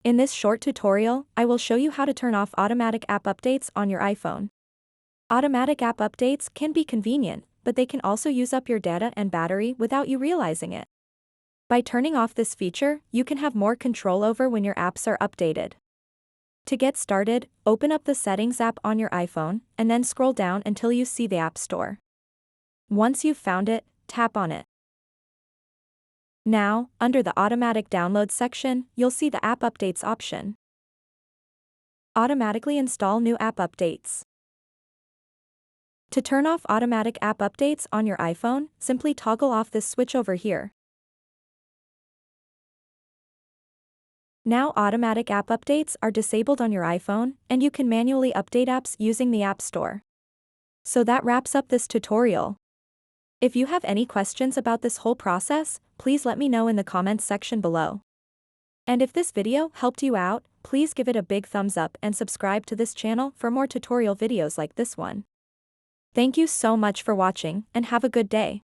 In this short tutorial, I will show you how to turn off automatic app updates on your iPhone. Automatic app updates can be convenient, but they can also use up your data and battery without you realizing it. By turning off this feature, you can have more control over when your apps are updated. To get started, open up the Settings app on your iPhone, and then scroll down until you see the App Store. Once you've found it, tap on it. Now, under the Automatic Download section, you'll see the App Updates option. Automatically install new app updates. To turn off automatic app updates on your iPhone, simply toggle off this switch over here. Now automatic app updates are disabled on your iPhone, and you can manually update apps using the App Store. So that wraps up this tutorial. If you have any questions about this whole process, please let me know in the comments section below. And if this video helped you out, please give it a big thumbs up and subscribe to this channel for more tutorial videos like this one. Thank you so much for watching, and have a good day.